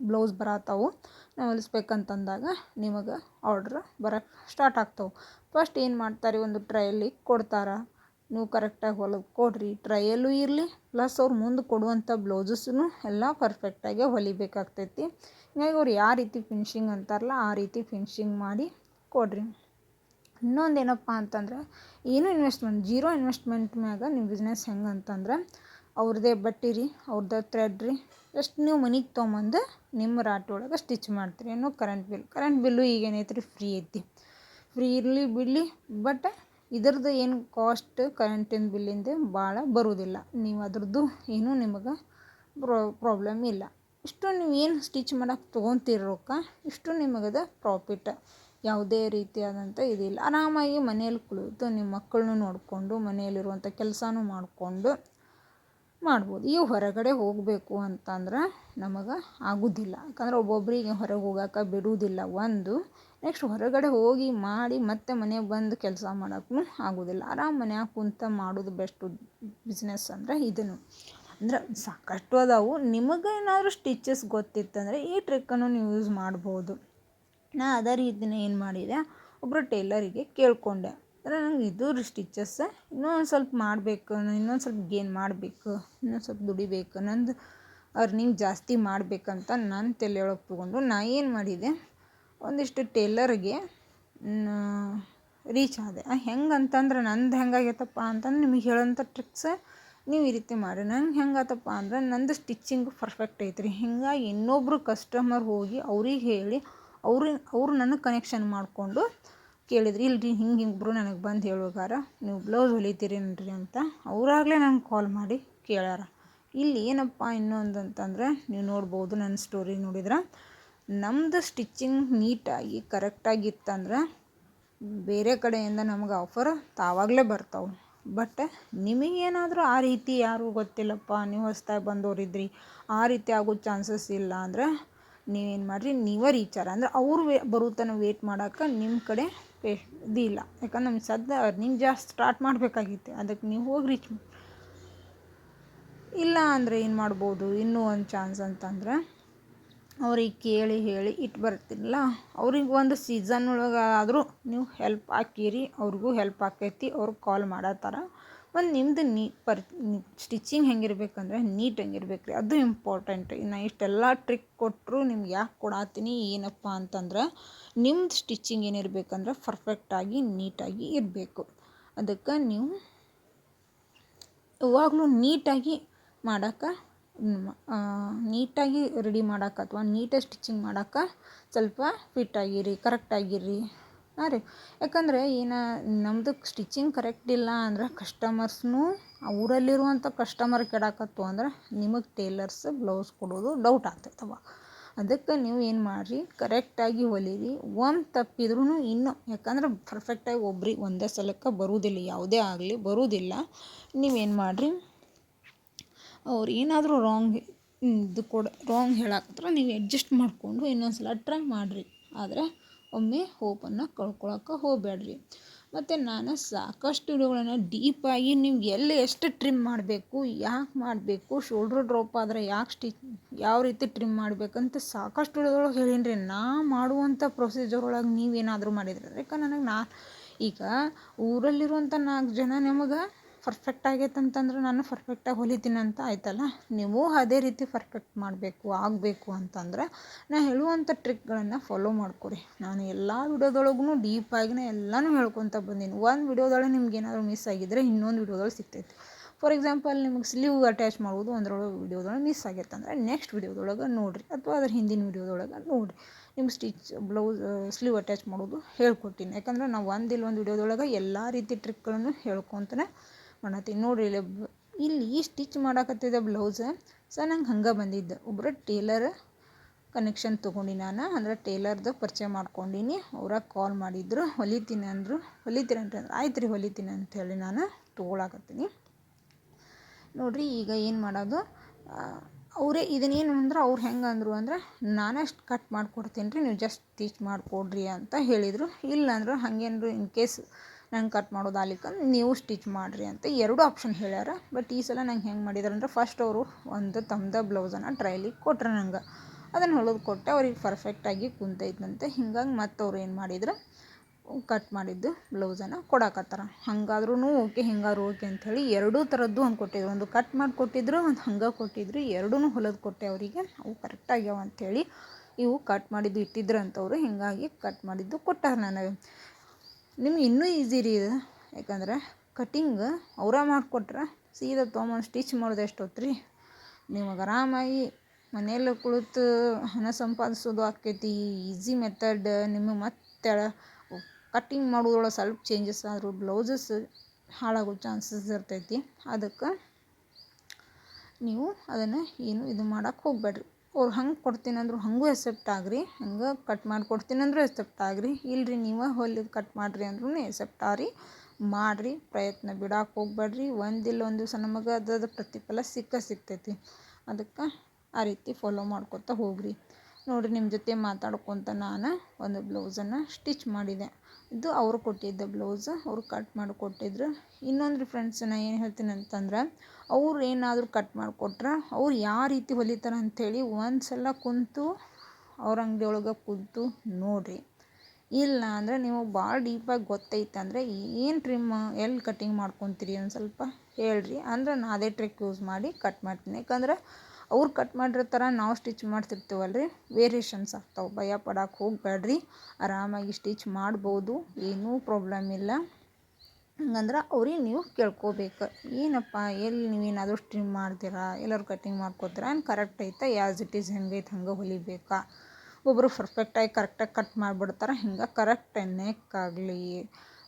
ಬ್ಲೌಸ್ ಬರತ್ತಾವು, ನಾವು ಹೊಲಿಸ್ಬೇಕಂತಂದಾಗ ನಿಮಗೆ ಆರ್ಡ್ರ್ ಬರೋಕ್ಕೆ ಸ್ಟಾರ್ಟ್ ಆಗ್ತಾವೆ. ಫಸ್ಟ್ ಏನು ಮಾಡ್ತಾರೆ, ಒಂದು ಟ್ರಯಲಿಗೆ ಕೊಡ್ತಾರೆ. ನೀವು ಕರೆಕ್ಟಾಗಿ ಹೊಲಿದು ಕೊಡಿರಿ, ಟ್ರಯಲ್ಲೂ ಇರಲಿ, ಪ್ಲಸ್ ಅವ್ರು ಮುಂದೆ ಕೊಡುವಂಥ ಬ್ಲೌಸಸ್ಸೂ ಎಲ್ಲ ಪರ್ಫೆಕ್ಟಾಗಿ ಹೊಲಿಬೇಕಾಗ್ತೈತಿ. ಹೀಗಾಗಿ ಅವ್ರು ಯಾವ ರೀತಿ ಫಿನಿಶಿಂಗ್ ಅಂತಾರಲ್ಲ ಆ ರೀತಿ ಫಿನಿಶಿಂಗ್ ಮಾಡಿ ಕೊಡಿರಿ. ಇನ್ನೊಂದು ಏನಪ್ಪ ಅಂತಂದ್ರೆ, ಏನೂ ಇನ್ವೆಸ್ಟ್ಮೆಂಟ್, 0 ಇನ್ವೆಸ್ಟ್ಮೆಂಟ್ ಮ್ಯಾಗ ನಿಮ್ಮ ಬಿಸ್ನೆಸ್ ಹೆಂಗೆ ಅಂತಂದ್ರೆ, ಅವ್ರದ್ದೇ ಬಟ್ಟೆ ರೀ, ಅವ್ರದ್ದೇ ಥ್ರೆಡ್ ರೀ, ಜಸ್ಟ್ ನೀವು ಮನೆಗೆ ತೊಗೊಂಬಂದು ನಿಮ್ಮ ರಾಟಿ ಒಳಗೆ ಸ್ಟಿಚ್ ಮಾಡ್ತೀರಿ. ಏನೋ ಕರೆಂಟ್ ಬಿಲ್ಲು ಈಗೇನೈತೆ ರೀ, ಫ್ರೀ ಐತಿ. ಫ್ರೀ ಇರಲಿ ಬಿಡಲಿ, ಬಟ್ ಇದ್ರದ್ದು ಏನು ಕಾಸ್ಟ್ ಕರೆಂಟಿನ ಬಿಲ್ಲಿಂದು ಭಾಳ ಬರೋದಿಲ್ಲ. ನೀವು ಅದ್ರದ್ದು ಏನೂ ನಿಮಗೆ ಪ್ರಾಬ್ಲಮ್ ಇಲ್ಲ. ಇಷ್ಟು ನೀವು ಏನು ಸ್ಟಿಚ್ ಮಾಡೋಕ್ಕೆ ತೊಗೊತೀರಿ ರೊಕ್ಕ, ಇಷ್ಟು ನಿಮಗದ ಪ್ರಾಫಿಟ್. ಯಾವುದೇ ರೀತಿಯಾದಂಥ ಇದಿಲ್ಲ. ಆರಾಮಾಗಿ ಮನೇಲಿ ಕುಳಿತು ನಿಮ್ಮ ಮಕ್ಕಳನ್ನೂ ನೋಡಿಕೊಂಡು ಮನೆಯಲ್ಲಿರುವಂಥ ಕೆಲಸನೂ ಮಾಡಿಕೊಂಡು ಮಾಡ್ಬೋದು. ಈಗ ಹೊರಗಡೆ ಹೋಗಬೇಕು ಅಂತಂದ್ರೆ ನಮಗೆ ಆಗೋದಿಲ್ಲ. ಯಾಕಂದ್ರೆ ಒಬ್ಬೊಬ್ಬರಿಗೆ ಹೊರಗೆ ಹೋಗೋಕೆ ಬಿಡುವುದಿಲ್ಲ ಒಂದು. ನೆಕ್ಸ್ಟ್ ಹೊರಗಡೆ ಹೋಗಿ ಮಾಡಿ ಮತ್ತೆ ಮನೆಗೆ ಬಂದು ಕೆಲಸ ಮಾಡೋಕ್ಕೂ ಆಗೋದಿಲ್ಲ. ಮನ್ಯಾಗ ಕುಂತ ಮಾಡೋದು ಬೆಸ್ಟು ಬಿಸ್ನೆಸ್ ಅಂದರೆ ಇದನ್ನು. ಅಂದ್ರೆ ಸಾಕಷ್ಟು ಅದಾವು. ನಿಮಗೆ ಏನಾದರೂ ಸ್ಟಿಚಸ್ ಗೊತ್ತಿತ್ತಂದರೆ ಈ ಟ್ರಿಕ್ಕನ್ನು ನೀವು ಯೂಸ್ ಮಾಡ್ಬೋದು. ನಾ ಅದೇ ರೀತಿನ ಏನು ಮಾಡಿದೆ, ಒಬ್ಬರು ಟೇಲರಿಗೆ ಕೇಳಿಕೊಂಡೆ. ಅಂದರೆ ನಂಗೆ ಇದು ಸ್ಟಿಚಸ್ ಇನ್ನೊಂದು ಸ್ವಲ್ಪ ಮಾಡಬೇಕು, ಇನ್ನೊಂದು ಸ್ವಲ್ಪ ಗೇನ್ ಮಾಡಬೇಕು, ಇನ್ನೊಂದು ಸ್ವಲ್ಪ ದುಡಿಬೇಕು, ನಂದು ಅರ್ನಿಂಗ್ ಜಾಸ್ತಿ ಮಾಡಬೇಕಂತ ನಾನು ತಲೆಯೊಳಗೆ ತೊಗೊಂಡು ನಾ ಏನು ಮಾಡಿದೆ, ಒಂದಿಷ್ಟು ಟೇಲರ್ಗೆ ರೀಚ್ ಆದೆ. ಹೆಂಗಂತಂದ್ರೆ ನಂದು ಹೆಂಗಾಗೈತಪ್ಪ ಅಂತಂದ್ರೆ ನಿಮಗೆ ಹೇಳೋಂಥ ಟ್ರಿಕ್ಸ್ ನೀವು ಈ ರೀತಿ ಮಾಡಿ. ನಂಗೆ ಹೆಂಗಾತಪ್ಪ ಅಂದ್ರೆ ನಂದು ಸ್ಟಿಚ್ಚಿಂಗ್ ಪರ್ಫೆಕ್ಟ್ ಐತ್ರಿ. ಹಿಂಗಾಗಿ ಇನ್ನೊಬ್ಬರು ಕಸ್ಟಮರ್ ಹೋಗಿ ಅವ್ರಿಗೆ ಹೇಳಿ ಅವರು ನನಗೆ ಕನೆಕ್ಷನ್ ಮಾಡಿಕೊಂಡು ಕೇಳಿದ್ರಿ, ಇಲ್ರಿ ಹಿಂಗೆ ಇಬ್ಬರು ನನಗೆ ಬಂದು ಹೇಳೋಗಾರ ನೀವು ಬ್ಲೌಸ್ ಹೊಲಿತೀರೇನ್ರಿ ಅಂತ ಅವರಾಗಲೇ ನಂಗೆ ಕಾಲ್ ಮಾಡಿ ಕೇಳ್ಯಾರ. ಇಲ್ಲಿ ಏನಪ್ಪ ಇನ್ನೊಂದು ಅಂತಂದ್ರೆ, ನೀವು ನೋಡ್ಬೋದು ನನ್ನ ಸ್ಟೋರಿ ನೋಡಿದ್ರೆ, ನಮ್ಮದು ಸ್ಟಿಚ್ಚಿಂಗ್ ನೀಟಾಗಿ ಕರೆಕ್ಟಾಗಿತ್ತಂದ್ರೆ ಬೇರೆ ಕಡೆಯಿಂದ ನಮಗೆ ಆಫರ್ ತಾವಾಗಲೇ ಬರ್ತಾವೆ. ಬಟ್ ನಿಮಗೇನಾದರೂ ಆ ರೀತಿ ಯಾರೂ ಗೊತ್ತಿಲ್ಲಪ್ಪ, ನೀವು ಹೊಸ್ದಾಗಿ ಬಂದವರಿದ್ರಿ, ಆ ರೀತಿ ಆಗೋ ಚಾನ್ಸಸ್ ಇಲ್ಲ ಅಂದ್ರೆ ನೀವೇನು ಮಾಡಿರಿ, ನೀವೇ ರೀಚಾರ ಅಂದ್ರೆ ಅವ್ರು ಬರೋ ತನಕ ವೇಟ್ ಮಾಡೋಕೆ ನಿಮ್ಮ ಕಡೆ ಇದಿಲ್ಲ. ಯಾಕಂದ್ರೆ ನಮ್ಗೆ ಸದ್ಯ ಅರ್ನಿಂಗ್ ಜಾಸ್ತಿ ಸ್ಟಾರ್ಟ್ ಮಾಡಬೇಕಾಗಿತ್ತು, ಅದಕ್ಕೆ ನೀವು ಹೋಗಿ ರೀಚ್ ಇಲ್ಲ ಅಂದರೆ ಏನು ಮಾಡ್ಬೋದು. ಇನ್ನೂ ಒಂದು ಚಾನ್ಸ್ ಅಂತಂದ್ರೆ ಅವ್ರಿಗೆ ಕೇಳಿ ಹೇಳಿ ಇಟ್ಟು ಬರ್ತಿರಲ್ಲ, ಅವ್ರಿಗೆ ಒಂದು ಸೀಸನ್ ಒಳಗೆ ಆದರೂ ನೀವು ಹೆಲ್ಪ್ ಹಾಕಿರಿ, ಅವ್ರಿಗೂ ಹೆಲ್ಪ್ ಆಕೈತಿ. ಅವ್ರಿಗೆ ಕಾಲ್ ಮಾಡತ್ತಾರ. ಒಂದು ನಿಮ್ಮದು ಸ್ಟಿಚಿಂಗ್ ಹೆಂಗಿರ್ಬೇಕಂದ್ರೆ ನೀಟ್ ಹೆಂಗಿರ್ಬೇಕು ರೀ, ಅದು ಇಂಪಾರ್ಟೆಂಟ್. ಇನ್ನು ಇಷ್ಟೆಲ್ಲ ಟ್ರಿಕ್ ಕೊಟ್ಟರು ನಿಮ್ಗೆ ಯಾಕೆ ಕೊಡತ್ತೀನಿ ಏನಪ್ಪ ಅಂತಂದ್ರೆ, ನಿಮ್ದು ಸ್ಟಿಚಿಂಗ್ ಏನಿರ್ಬೇಕಂದ್ರೆ ಪರ್ಫೆಕ್ಟಾಗಿ ನೀಟಾಗಿ ಇರಬೇಕು. ಅದಕ್ಕೆ ನೀವು ಯಾವಾಗಲೂ ನೀಟಾಗಿ ಮಾಡೋಕ್ಕೆ, ನೀಟಾಗಿ ರೆಡಿ ಮಾಡೋಕೆ ಅಥವಾ ನೀಟಾಗಿ ಸ್ಟಿಚಿಂಗ್ ಮಾಡೋಕೆ ಸ್ವಲ್ಪ ಫಿಟ್ಟಾಗಿರಿ, ಕರೆಕ್ಟಾಗಿರ್ರಿ. ಹಾಂ ರೀ. ಯಾಕಂದರೆ ನಮ್ಮದು ಸ್ಟಿಚಿಂಗ್ ಕರೆಕ್ಟ್ ಇಲ್ಲ ಅಂದ್ರೆ ಕಸ್ಟಮರ್ಸ್ನೂ ಊರಲ್ಲಿರುವಂಥ ಕಸ್ಟಮರ್ ಕೆಡಾಕತ್ತು ಅಂದ್ರೆ ನಿಮಗೆ ಟೇಲರ್ಸ್ ಬ್ಲೌಸ್ ಕೊಡೋದು ಡೌಟ್ ಆಗ್ತೈತವ. ಅದಕ್ಕೆ ನೀವು ಏನು ಮಾಡಿರಿ, ಕರೆಕ್ಟಾಗಿ ಹೊಲೀರಿ. ಒಂದು ತಪ್ಪಿದ್ರೂ ಇನ್ನೂ, ಯಾಕಂದ್ರೆ ಪರ್ಫೆಕ್ಟಾಗಿ ಒಬ್ರಿಗೆ ಒಂದೇ ಸಲಕ್ಕೆ ಬರುವುದಿಲ್ಲ, ಯಾವುದೇ ಆಗಲಿ ಬರುವುದಿಲ್ಲ. ನೀವೇನು ಮಾಡಿರಿ, ಅವ್ರು ಏನಾದರೂ ರಾಂಗ್ ಹೇಳಾಕತ್ರ ನೀವು ಅಡ್ಜಸ್ಟ್ ಮಾಡಿಕೊಂಡು ಇನ್ನೊಂದು ಸಲ ಟ್ರೈ ಮಾಡಿರಿ. ಆದರೆ ಒಮ್ಮೆ ಹೋಪನ್ನು ಕಳ್ಕೊಳಕ್ಕೆ ಹೋಗಬೇಡ್ರಿ. ಮತ್ತು ನಾನು ಸಾಕಷ್ಟು ವಿಡಿಯೋಗಳನ್ನು ಡೀಪಾಗಿ ನಿಮ್ಗೆ ಎಷ್ಟು ಟ್ರಿಮ್ ಮಾಡಬೇಕು, ಯಾಕೆ ಮಾಡಬೇಕು, ಶೋಲ್ಡ್ರ್ ಡ್ರಾಪ್ ಆದರೆ ಯಾಕೆ ಯಾವ ರೀತಿ ಟ್ರಿಮ್ ಮಾಡಬೇಕಂತ ಸಾಕಷ್ಟು ವಿಡಿಯೋದೊಳಗೆ ಹೇಳೀನಿ ರೀ. ನಾ ಮಾಡುವಂಥ ಪ್ರೊಸೀಜರ್ ಒಳಗೆ ನೀವೇನಾದರೂ ಮಾಡಿದ್ರಿ. ಯಾಕಂದ್ರೆ ಈಗ ಊರಲ್ಲಿರುವಂಥ 4 ಜನ ನಿಮಗೆ ಪರ್ಫೆಕ್ಟ್ ಆಗೈತೆ ಅಂತಂದ್ರೆ ನಾನು ಪರ್ಫೆಕ್ಟಾಗಿ ಹೊಲಿತೀನಿ ಅಂತ ಆಯ್ತಲ್ಲ. ನೀವು ಅದೇ ರೀತಿ ಪರ್ಫೆಕ್ಟ್ ಆಗಬೇಕು ಅಂತಂದ್ರೆ ನಾನು ಹೇಳುವಂಥ ಟ್ರಿಕ್ಗಳನ್ನು ಫಾಲೋ ಮಾಡ್ಕೊರಿ. ನಾನು ಎಲ್ಲ ವಿಡಿಯೋದೊಳಗೂ ಡೀಪಾಗಿನೇ ಎಲ್ಲನೂ ಹೇಳ್ಕೊತ ಬಂದೀನಿ. ಒಂದು ವಿಡಿಯೋದೊಳಗೆ ನಿಮ್ಗೆ ಏನಾದರೂ ಮಿಸ್ ಆಗಿದ್ದರೆ ಇನ್ನೊಂದು ವಿಡಿಯೋದೊಳಗೆ ಸಿಗ್ತೈತಿ. ಫಾರ್ ಎಕ್ಸಾಂಪಲ್, ನಿಮಗೆ ಸ್ಲೀವ್ ಅಟ್ಯಾಚ್ ಮಾಡೋದು ಒಂದ್ರೊಳಗೆ ವಿಡಿಯೋದೊಳಗೆ ಮಿಸ್ ಆಗೈತೆ ಅಂದರೆ ನೆಕ್ಸ್ಟ್ ವಿಡಿಯೋದೊಳಗೆ ನೋಡಿರಿ, ಅಥವಾ ಅದ್ರ ಹಿಂದಿನ ವಿಡಿಯೋದೊಳಗೆ ನೋಡಿರಿ. ನಿಮ್ಗೆ ಸ್ಲೀವ್ ಅಟ್ಯಾಚ್ ಮಾಡೋದು ಹೇಳ್ಕೊಟ್ಟಿನಿ. ಯಾಕಂದ್ರೆ ನಾವು ಒಂದು ವಿಡಿಯೋದೊಳಗೆ ಎಲ್ಲ ರೀತಿ ಟ್ರಿಕ್ಗಳನ್ನು ಹೇಳ್ಕೊತಾನೆ ಮಾಡತ್ತೀನಿ. ನೋಡಿರಿ, ಇಲ್ಲಿ ಸ್ಟಿಚ್ ಮಾಡಾಕತ್ತಿದ್ದ ಬ್ಲೌಸ್ ನಂಗೆ ಹಂಗೆ ಬಂದಿದ್ದು. ಒಬ್ಬರು ಟೇಲರ್ ಕನೆಕ್ಷನ್ ತೊಗೊಂಡು ನಾನು, ಅಂದರೆ ಟೇಲರ್ದು ಪರಿಚಯ ಮಾಡ್ಕೊಂಡೀನಿ. ಅವ್ರಾಗ ಕಾಲ್ ಮಾಡಿದ್ರು, ಹೊಲಿತೀನಿ ಅಂದರು. ಹೊಲಿತೀರಂತ ಆಯ್ತು ರೀ, ಹೊಲಿತೀನಿ ಅಂಥೇಳಿ ನಾನು ತೊಗೊಳಕತ್ತೀನಿ. ನೋಡಿರಿ, ಈಗ ಏನು ಮಾಡೋದು, ಅವರೇ ಇದನ್ನೇನು ಅಂದ್ರೆ ಅವ್ರು ಹೆಂಗೆ ಅಂದರು ಅಂದ್ರೆ, ನಾನೇ ಕಟ್ ಮಾಡಿಕೊಡ್ತೀನಿ ರೀ, ನೀವು ಜಸ್ಟ್ ಸ್ಟಿಚ್ ಮಾಡಿಕೊಡ್ರಿ ಅಂತ ಹೇಳಿದರು. ಇಲ್ಲಾಂದ್ರೆ ಹಾಗೇನ್ರು ಇನ್ ಕೇಸ್ ನಂಗೆ ಕಟ್ ಮಾಡೋದು ಆಗ್ಲಿಕ್ಕಂದ್ರೆ ನೀವು ಸ್ಟಿಚ್ ಮಾಡಿರಿ ಅಂತ 2 ಆಪ್ಷನ್ ಹೇಳ್ಯಾರ. ಬಟ್ ಈ ಸಲ ನಂಗೆ ಹೆಂಗೆ ಮಾಡಿದಾರೆ ಅಂದ್ರೆ, ಫಸ್ಟ್ ಅವರು ಒಂದು ತಮ್ಮದ ಬ್ಲೌಸನ್ನು ಟ್ರೈಲಿಗೆ ಕೊಟ್ರೆ ನಂಗೆ ಅದನ್ನು ಹೊಲಿದು ಕೊಟ್ಟೆ. ಅವ್ರಿಗೆ ಪರ್ಫೆಕ್ಟಾಗಿ ಕುಂತೈತಂತೆ. ಹಿಂಗಾಗಿ ಮತ್ತು ಅವ್ರು ಏನು ಮಾಡಿದ್ರು, ಕಟ್ ಮಾಡಿದ್ದು ಬ್ಲೌಸನ್ನು ಕೊಡಾಕತ್ತಾರ. ಹಂಗಾದ್ರೂ ಓಕೆ, ಹಿಂಗಾದ್ರೂ ಓಕೆ ಅಂಥೇಳಿ 2 ಥರದ್ದು ಒಂದು ಕೊಟ್ಟಿದ್ರು. ಒಂದು ಕಟ್ ಮಾಡಿ ಕೊಟ್ಟಿದ್ರು, ಒಂದು ಹಂಗೆ ಕೊಟ್ಟಿದ್ರು. 2 ಹೊಲಿದು ಕೊಟ್ಟೆ ಅವರಿಗೆ. ಅವು ಕರೆಕ್ಟಾಗ್ಯಾವ ಅಂಥೇಳಿ. ಇವು ಕಟ್ ಮಾಡಿದ್ದು ಇಟ್ಟಿದ್ರು ಅಂತವ್ರು, ಹೀಗಾಗಿ ಕಟ್ ಮಾಡಿದ್ದು ಕೊಟ್ಟಾರ ನನಗೆ. ನಿಮ್ಗೆ ಇನ್ನೂ ಈಸಿ ರೀ ಇದು. ಯಾಕಂದ್ರೆ ಕಟಿಂಗ್ ಅವರ ಮಾಡಿಕೊಟ್ರೆ ಸೀದಾ ತೊಗೊಂಬಂದು ಸ್ಟಿಚ್ ಮಾಡೋದು ಎಷ್ಟೊತ್ತು ರೀ. ನಿಮಗೆ ಆರಾಮಾಗಿ ಮನೆಯಲ್ಲೇ ಕುಳಿತು ಹಣ ಸಂಪಾದಿಸೋದು ಆಕೈತಿ. Easy method. ನಿಮಗೆ ಮತ್ತೆ ಕಟ್ಟಿಂಗ್ ಮಾಡೋದ್ರೊಳಗೆ ಸ್ವಲ್ಪ ಚೇಂಜಸ್ ಆದರೂ ಬ್ಲೌಸಸ್ ಹಾಳಾಗೋ ಚಾನ್ಸಸ್ ಇರ್ತೈತಿ. ಅದಕ್ಕೆ ನೀವು ಅದನ್ನು ಏನು ಇದು ಮಾಡೋಕ್ಕೆ ಹೋಗಬೇಡ್ರಿ. ಅವ್ರು ಹಂಗೆ ಕೊಡ್ತೀನಿ ಅಂದರು ಹಂಗೂ ಎಕ್ಸೆಪ್ಟ್ ಆಗ್ರಿ, ಹಂಗೆ ಕಟ್ ಮಾಡಿ ಕೊಡ್ತೀನಿ ಅಂದರೂ ಎಕ್ಸೆಪ್ಟ್ ಆಗ್ರಿ. ಇಲ್ಲರಿ ನೀವೇ ಹೊಲಿದು ಕಟ್ ಮಾಡಿರಿ ಅಂದ್ರೂ ಎಕ್ಸೆಪ್ಟ್ ಆಗ್ರಿ. ಮಾಡಿರಿ, ಪ್ರಯತ್ನ ಬಿಡೋಕೆ ಹೋಗಬೇಡ್ರಿ. ಒಂದಿಲ್ಲ ಒಂದು ದಿವಸ ನಮಗೆ ಅದ್ರದ್ದು ಪ್ರತಿಫಲ ಸಿಗ್ತೈತಿ. ಅದಕ್ಕೆ ಆ ರೀತಿ ಫಾಲೋ ಮಾಡ್ಕೊತ ಹೋಗ್ರಿ. ನೋಡಿರಿ, ನಿಮ್ಮ ಜೊತೆ ಮಾತಾಡ್ಕೊತ ನಾನು ಒಂದು ಬ್ಲೌಸನ್ನು ಸ್ಟಿಚ್ ಮಾಡಿದೆ. ಇದು ಅವರು ಕೊಟ್ಟಿದ್ದ ಬ್ಲೌಸ್, ಅವರು ಕಟ್ ಮಾಡಿ ಕೊಟ್ಟಿದ್ರು. ಇನ್ನೊಂದು ಫ್ರೆಂಡ್ಸ್ ನಾನು ಏನು ಹೇಳ್ತೀನಿ ಅಂತಂದ್ರೆ, ಅವ್ರು ಏನಾದರೂ ಕಟ್ ಮಾಡಿಕೊಟ್ರೆ ಅವ್ರು ಯಾವ ರೀತಿ ಹೊಲಿತಾರೆ ಅಂಥೇಳಿ ಒಂದು ಸಲ ಕುಂತು ಅವ್ರ ಅಂಗಡಿ ಒಳಗೆ ಕುಂತು ನೋಡಿರಿ. ಇಲ್ಲ ಅಂದರೆ ನೀವು ಭಾಳ ಡೀಪಾಗಿ ಗೊತ್ತೈತೆ ಅಂದರೆ ಏನು ಟ್ರಿಮ್ ಎಲ್ಲಿ ಕಟಿಂಗ್ ಮಾಡ್ಕೊತೀರಿ ಒಂದು ಸ್ವಲ್ಪ ಹೇಳ್ರಿ. ಅಂದ್ರೆ ನಾನು ಅದೇ ಟ್ರಿಕ್ ಯೂಸ್ ಮಾಡಿ ಕಟ್ ಮಾಡ್ತೀನಿ. ಯಾಕಂದ್ರೆ ಅವ್ರು ಕಟ್ ಮಾಡಿರ್ತಾರ, ನಾವು ಸ್ಟಿಚ್ ಮಾಡ್ತಿರ್ತೀವಲ್ರಿ, ವೇರಿಯೇಷನ್ಸ್ ಆಗ್ತಾವೆ. ಭಯ ಪಡೋಕೆ ಹೋಗಬೇಡ್ರಿ. ಆರಾಮಾಗಿ ಸ್ಟಿಚ್ ಮಾಡ್ಬೋದು, ಏನೂ ಪ್ರಾಬ್ಲಮ್ ಇಲ್ಲ. ಹಂಗಂದ್ರೆ ಅವ್ರಿಗೆ ನೀವು ಕೇಳ್ಕೋಬೇಕು, ಏನಪ್ಪ ಎಲ್ಲಿ ನೀವೇನಾದರೂ ಟ್ರಿಮ್ ಮಾಡ್ತೀರಾ, ಎಲ್ಲರೂ ಕಟಿಂಗ್ ಮಾಡ್ಕೋತೀರಾ, ಕರೆಕ್ಟ್ ಐತಾ, ಆ್ಯಸ್ ಇಟ್ ಈಸ್ ಹೆಂಗೈತೆ ಹಂಗೆ ಹೊಲಿಬೇಕಾ. ಒಬ್ಬರು ಪರ್ಫೆಕ್ಟಾಗಿ ಕರೆಕ್ಟಾಗಿ ಕಟ್ ಮಾಡಿಬಿಡ್ತಾರೆ. ಹಿಂಗೆ ಕರೆಕ್ಟ್ ನೆಕ್ ಆಗಲಿ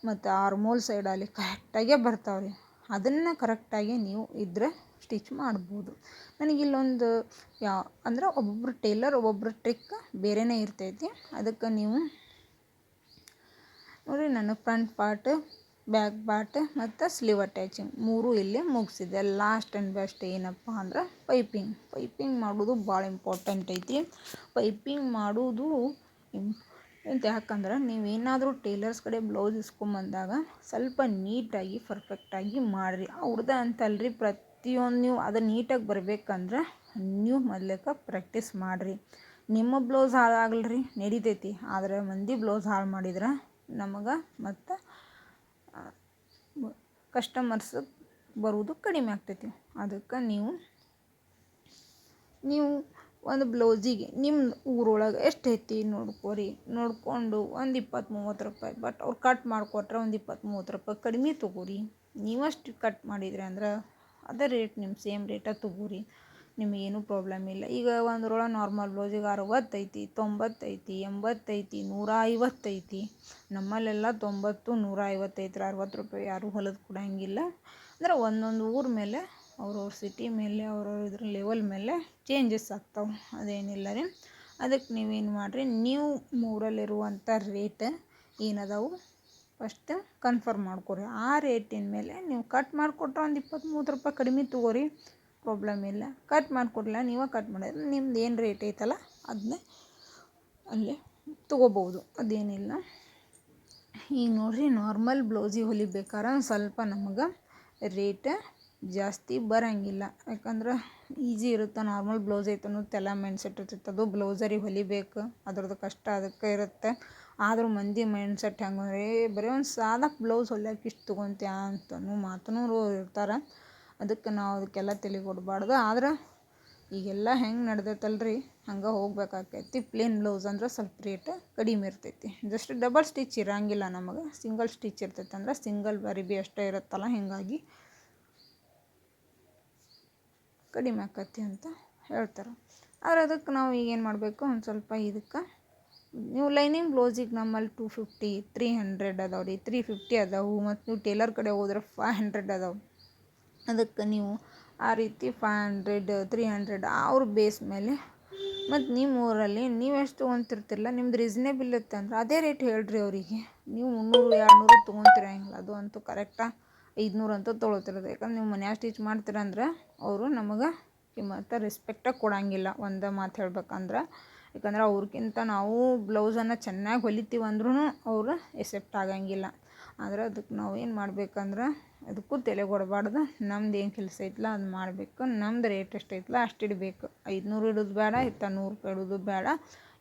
ಮತ್ತು ಆರ್ಮೋಲ್ ಸೈಡಲ್ಲಿ ಕರೆಕ್ಟಾಗೇ ಬರ್ತಾವ್ರಿ. ಅದನ್ನು ಕರೆಕ್ಟಾಗಿ ನೀವು ಇದ್ದರೆ ಸ್ಟಿಚ್ ಮಾಡ್ಬೋದು. ನನಗಿಲ್ಲೊಂದು ಅಂದ್ರೆ ಒಬ್ಬೊಬ್ರು ಟೇಲರ್ ಒಬ್ಬೊಬ್ರು ಟ್ರಿಕ್ ಬೇರೆಯೇ ಇರ್ತೈತಿ. ಅದಕ್ಕೆ ನೀವು ನೋಡಿ ನಾನು ಫ್ರಂಟ್ ಪಾರ್ಟ್, ಬ್ಯಾಕ್ ಪಾರ್ಟ್ ಮತ್ತು ಸ್ಲೀವ್ ಅಟ್ಯಾಚಿಂಗ್ 3 ಇಲ್ಲಿ ಮುಗಿಸಿದೆ. ಲಾಸ್ಟ್ ಆ್ಯಂಡ್ ಬೆಸ್ಟ್ ಏನಪ್ಪ ಅಂದ್ರೆ ಪೈಪಿಂಗ್ ಮಾಡೋದು ಭಾಳ ಇಂಪಾರ್ಟೆಂಟ್ ಐತಿ. ಪೈಪಿಂಗ್ ಮಾಡೋದು ಯಾಕಂದ್ರೆ ನೀವೇನಾದರೂ ಟೇಲರ್ಸ್ ಕಡೆ ಬ್ಲೌಸ್ ಇಸ್ಕೊಂಬಂದಾಗ ಸ್ವಲ್ಪ ನೀಟಾಗಿ ಪರ್ಫೆಕ್ಟಾಗಿ ಮಾಡಿರಿ. ಅವ್ರದ್ದು ಅಂತಲ್ರಿ, ಪ್ರತಿಯೊಂದು ನೀವು ಅದು ನೀಟಾಗಿ ಬರಬೇಕಂದ್ರೆ ನೀವು ಮೊದ್ಲೇಕ ಪ್ರಾಕ್ಟೀಸ್ ಮಾಡಿರಿ. ನಿಮ್ಮ ಬ್ಲೌಸ್ ಹಾಳಾಗಲ್ರಿ ನಡಿತೈತಿ, ಆದರೆ ಮಂದಿ ಬ್ಲೌಸ್ ಹಾಳು ಮಾಡಿದ್ರೆ ನಮಗೆ ಮತ್ತು ಕಸ್ಟಮರ್ಸ್ ಬರುವುದು ಕಡಿಮೆ ಆಗ್ತೈತಿ. ಅದಕ್ಕೆ ನೀವು ಒಂದು ಬ್ಲೌಸಿಗೆ ನಿಮ್ಮ ಊರೊಳಗೆ ಎಷ್ಟೈತಿ ನೋಡ್ಕೊರಿ. ನೋಡಿಕೊಂಡು ಒಂದು 20-30 ರೂಪಾಯಿ, ಬಟ್ ಅವ್ರು ಕಟ್ ಮಾಡಿಕೊಟ್ರೆ ಒಂದು 20-30 ರೂಪಾಯಿ ಕಡಿಮೆ ತೊಗೋರಿ. ನೀವಷ್ಟು ಕಟ್ ಮಾಡಿದ್ರಿ ಅಂದ್ರೆ ಅದೇ ರೇಟ್ ನಿಮ್ಮ ಸೇಮ್ ರೇಟಾಗಿ ತೊಗೋರಿ, ನಿಮಗೇನು ಪ್ರಾಬ್ಲಮ್ ಇಲ್ಲ. ಈಗ ಒಂದ್ರೊಳಗೆ ನಾರ್ಮಲ್ ಬ್ಲೌಸಿಗೆ 60 ಐತಿ, 90 ಐತಿ, 80 ಐತಿ, 150 ಐತಿ. ನಮ್ಮಲ್ಲೆಲ್ಲ 90, 150 ಐತ್ರಿ. 60 ರೂಪಾಯಿ ಯಾರೂ ಹೊಲಿದು ಕೊಡೋಂಗಿಲ್ಲ. ಅಂದ್ರೆ ಒಂದೊಂದು ಊರ ಮೇಲೆ, ಅವ್ರವ್ರ ಸಿಟಿ ಮೇಲೆ, ಅವ್ರವ್ರ ಇದ್ರ ಲೆವೆಲ್ ಮೇಲೆ ಚೇಂಜಸ್ ಆಗ್ತಾವೆ, ಅದೇನಿಲ್ಲ ರೀ. ಅದಕ್ಕೆ ನೀವೇನು ಮಾಡಿರಿ, ನೀವು ಊರಲ್ಲಿರುವಂಥ ರೇಟ್ ಏನದಾವು ಫಸ್ಟ್ ಕನ್ಫರ್ಮ್ ಮಾಡ್ಕೊರಿ. ಆ ರೇಟಿನ ಮೇಲೆ ನೀವು ಕಟ್ ಮಾಡಿಕೊಟ್ರೆ ಒಂದು 20-30 ರೂಪಾಯಿ ಕಡಿಮೆ ತೊಗೋರಿ, ಪ್ರಾಬ್ಲಮ್ ಇಲ್ಲ. ಕಟ್ ಮಾಡಿಕೊಡ್ಲಿಲ್ಲ, ನೀವೇ ಕಟ್ ಮಾಡಿದ್ರೆ ನಿಮ್ದು ಏನು ರೇಟ್ ಐತಲ್ಲ ಅದನ್ನ ಅಲ್ಲೇ ತೊಗೋಬೋದು, ಅದೇನಿಲ್ಲ. ಈಗ ನೋಡಿರಿ, ನಾರ್ಮಲ್ ಬ್ಲೌಸಿಗೆ ಹೊಲಿಬೇಕಾದ್ರೆ ಸ್ವಲ್ಪ ನಮಗೆ ರೇಟ್ ಜಾಸ್ತಿ ಬರೋಂಗಿಲ್ಲ. ಯಾಕಂದ್ರೆ ಈಸಿ ಇರುತ್ತೆ, ನಾರ್ಮಲ್ ಬ್ಲೌಸ್ ಐತೆ ಅನ್ನೋದು ತಲೆ ಮೈಂಡ್ಸೆಟ್ ಇರ್ತೈತೆ. ಅದು ಬ್ಲೌಸರಿಗೆ ಹೊಲಿಬೇಕು, ಅದ್ರದ್ದು ಕಷ್ಟ ಅದಕ್ಕೆ ಇರುತ್ತೆ. ಆದರೂ ಮಂದಿ ಮೈಂಡ್ಸೆಟ್ ಹೆಂಗಂದ್ರೆ ಬರೀ ಒಂದು ಸಾದಾ ಬ್ಲೌಸ್ ಹೊಲಿಯೋಕೆ ಇಷ್ಟು ತೊಗೊತೀಯ ಅಂತನೂ ಮಾತನೂ ಇರ್ತಾರೆ. ಅದಕ್ಕೆ ನಾವು ಅದಕ್ಕೆಲ್ಲ ತಲೆ ಕೊಡಬಾರ್ದು. ಆದ್ರೆ ಈಗೆಲ್ಲ ಹೆಂಗೆ ನಡೆದೈತಲ್ರಿ ಹಂಗೆ ಹೋಗ್ಬೇಕಾಕೈತಿ. ಪ್ಲೇನ್ ಬ್ಲೌಸ್ ಅಂದ್ರೆ ಸ್ವಲ್ಪ ರೇಟ್ ಕಡಿಮೆ ಇರ್ತೈತಿ. ಜಸ್ಟ್ ಡಬಲ್ ಸ್ಟಿಚ್ ಇರೋಂಗಿಲ್ಲ, ನಮಗೆ ಸಿಂಗಲ್ ಸ್ಟಿಚ್ ಇರ್ತೈತೆ. ಅಂದ್ರೆ ಸಿಂಗಲ್ ಅರಿಬಿ ಅಷ್ಟೇ ಇರುತ್ತಲ್ಲ, ಹೀಗಾಗಿ ಕಡಿಮೆ ಆಕತಿ ಅಂತ ಹೇಳ್ತಾರೆ. ಆದರೆ ಅದಕ್ಕೆ ನಾವು ಈಗೇನು ಮಾಡಬೇಕು, ಒಂದು ಸ್ವಲ್ಪ ಇದಕ್ಕೆ ನೀವು ಲೈನಿಂಗ್ ಬ್ಲೌಸಿಗೆ ನಮ್ಮಲ್ಲಿ 250, 300 ಅದಾವೆ ರೀ, 350 ಅದಾವೆ. ಮತ್ತು ನೀವು ಟೇಲರ್ ಕಡೆ ಹೋದ್ರೆ 500 ಅದಾವೆ. ಅದಕ್ಕೆ ನೀವು ಆ ರೀತಿ 500, 300 ಅವ್ರ ಬೇಸ್ ಮೇಲೆ, ಮತ್ತು ನಿಮ್ಮ ಊರಲ್ಲಿ ನೀವು ಎಷ್ಟು ತೊಗೊತಿರ್ತಿರಲ್ಲ, ನಿಮ್ದು ರೀಸನೇಬಲ್ ಇರುತ್ತೆ ಅಂದ್ರೆ ಅದೇ ರೇಟ್ ಹೇಳ್ರಿ ಅವರಿಗೆ. ನೀವು 300, 200 ತೊಗೊತಿರಂಗಿಲ್ಲ, ಅದು ಅಂತೂ ಕರೆಕ್ಟಾಗಿ 500 ಅಂತೂ ತೊಗೊಳ್ತಿರೋದು. ಯಾಕಂದ್ರೆ ನೀವು ಮನ್ಯಾಗ ಸ್ಟಿಚ್ ಮಾಡ್ತೀರಂದ್ರೆ ಅವರು ನಮಗೆ ಮತ್ತು ರೆಸ್ಪೆಕ್ಟಾಗಿ ಕೊಡೋಂಗಿಲ್ಲ, ಒಂದು ಮಾತು ಹೇಳ್ಬೇಕಂದ್ರೆ. ಯಾಕಂದ್ರೆ ಅವ್ರಿಗಿಂತ ನಾವು ಬ್ಲೌಸನ್ನು ಚೆನ್ನಾಗಿ ಹೊಲಿತೀವಿ ಅಂದ್ರೂ ಅವರು ಎಕ್ಸೆಪ್ಟ್ ಆಗೋಂಗಿಲ್ಲ. ಆದರೆ ಅದಕ್ಕೆ ನಾವು ಏನು ಮಾಡಬೇಕಂದ್ರೆ ಅದಕ್ಕೂ ತಲೆ ಕೊಡಬಾರ್ದು. ನಮ್ದು ಏನು ಕೆಲಸ ಐತಲ್ಲ ಅದು ಮಾಡಬೇಕು. ನಮ್ದು ರೇಟ್ ಎಷ್ಟೈತಲ್ಲ ಅಷ್ಟು ಇಡಬೇಕು. 500 ಇಡೋದು ಬೇಡ, 100 ರೂಪಾಯಿ ಇಡೋದು ಬೇಡ.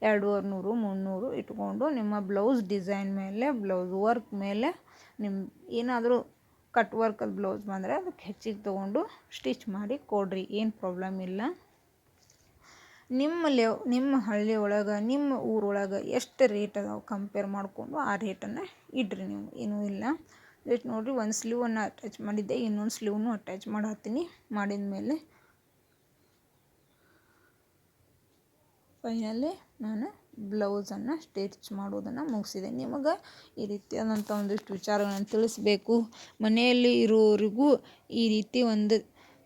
200, 300 ಇಟ್ಕೊಂಡು ನಿಮ್ಮ ಬ್ಲೌಸ್ ಡಿಸೈನ್ ಮೇಲೆ, ಬ್ಲೌಸ್ ವರ್ಕ್ ಮೇಲೆ, ನಿಮ್ಮ ಏನಾದರೂ ಕಟ್ ವರ್ಕಲ್ಲಿ ಬ್ಲೌಸ್ ಬಂದರೆ ಅದಕ್ಕೆ ಹೆಚ್ಚಿಗೆ ತೊಗೊಂಡು ಸ್ಟಿಚ್ ಮಾಡಿ ಕೊಡ್ರಿ, ಏನು ಪ್ರಾಬ್ಲಮ್ ಇಲ್ಲ. ನಿಮ್ಮ ಹಳ್ಳಿ ಒಳಗೆ, ನಿಮ್ಮ ಊರೊಳಗೆ ಎಷ್ಟು ರೇಟ್ ಅದಾವೆ ಕಂಪೇರ್ ಮಾಡಿಕೊಂಡು ಆ ರೇಟನ್ನು ಇಡ್ರಿ ನೀವು, ಏನೂ ಇಲ್ಲ. ಜಸ್ಟ್ ನೋಡಿರಿ, ಒಂದು ಸ್ಲೀವನ್ನು ಅಟ್ಯಾಚ್ ಮಾಡಿದ್ದೆ, ಇನ್ನೊಂದು ಸ್ಲೀವ್ನು ಅಟ್ಯಾಚ್ ಮಾಡತ್ತೀನಿ. ಮಾಡಿದ ಮೇಲೆ ಫೈನಲಿ ನಾನು ಬ್ಲೌಸನ್ನು ಸ್ಟಿಚ್ ಮಾಡೋದನ್ನು ಮುಗಿಸಿದೆ. ನಿಮಗೆ ಈ ರೀತಿಯಾದಂಥ ಒಂದಿಷ್ಟು ವಿಚಾರಗಳನ್ನು ತಿಳಿಸ್ಬೇಕು, ಮನೆಯಲ್ಲಿ ಇರೋರಿಗೂ ಈ ರೀತಿ ಒಂದು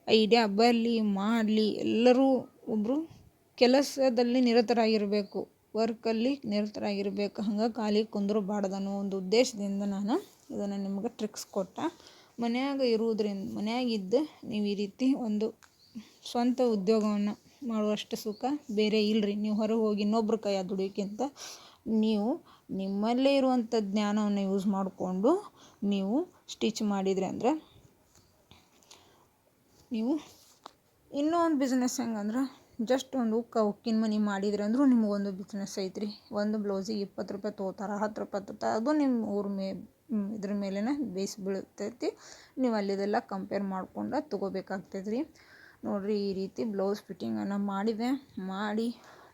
ಐಡಿಯಾ ಬರಲಿ, ಮಾಡಲಿ. ಎಲ್ಲರೂ ಒಬ್ಬರು ಕೆಲಸದಲ್ಲಿ ನಿರತರಾಗಿರಬೇಕು, ವರ್ಕಲ್ಲಿ ನಿರತರಾಗಿರಬೇಕು, ಹಂಗೆ ಖಾಲಿ ಕುಂದ್ರಬಾರ್ದು ಅನ್ನೋ ಒಂದು ಉದ್ದೇಶದಿಂದ ನಾನು ಇದನ್ನು ನಿಮ್ಗೆ ಟ್ರಿಕ್ಸ್ ಕೊಟ್ಟೆ. ಮನ್ಯಾಗ ಇರುವುದರಿಂದ, ಮನ್ಯಾಗಿದ್ದು ನೀವು ಈ ರೀತಿ ಒಂದು ಸ್ವಂತ ಉದ್ಯೋಗವನ್ನು ಮಾಡುವಷ್ಟು ಸುಖ ಬೇರೆ ಇಲ್ಲರಿ. ನೀವು ಹೊರಗೆ ಹೋಗಿ ಇನ್ನೊಬ್ರ ಕೈಯಾಗ ದುಡಿಯೋಕ್ಕಿಂತ ನೀವು ನಿಮ್ಮಲ್ಲೇ ಇರುವಂಥ ಜ್ಞಾನವನ್ನು ಯೂಸ್ ಮಾಡಿಕೊಂಡು ನೀವು ಸ್ಟಿಚ್ ಮಾಡಿದ್ರಿ ಅಂದ್ರೆ, ನೀವು ಇನ್ನೂ ಒಂದು ಬಿಸ್ನೆಸ್ ಹೆಂಗಂದ್ರೆ, ಜಸ್ಟ್ ಒಂದು ಉಕ್ಕಿನ ಮನೆ ಮಾಡಿದ್ರಿ ಅಂದರೂ ನಿಮಗೊಂದು ಬಿಸ್ನೆಸ್ ಐತ್ರಿ. ಒಂದು ಬ್ಲೌಸಿಗೆ 20 ರೂಪಾಯಿ ತೊಗೋತಾರೆ, 10 ರೂಪಾಯಿ ತೊಗೋತಾರೆ. ಅದು ನಿಮ್ಮ ಊರ ಇದ್ರ ಮೇಲೇ ಬೇಸ್ ಬೀಳ್ತೈತಿ. ನೀವು ಅಲ್ಲಿದೆಲ್ಲ ಕಂಪೇರ್ ಮಾಡ್ಕೊಂಡು ತೊಗೋಬೇಕಾಗ್ತೈತೆ ರೀ. ನೋಡಿರಿ, ಈ ರೀತಿ ಬ್ಲೌಸ್ ಫಿಟ್ಟಿಂಗನ್ನು ಮಾಡಿ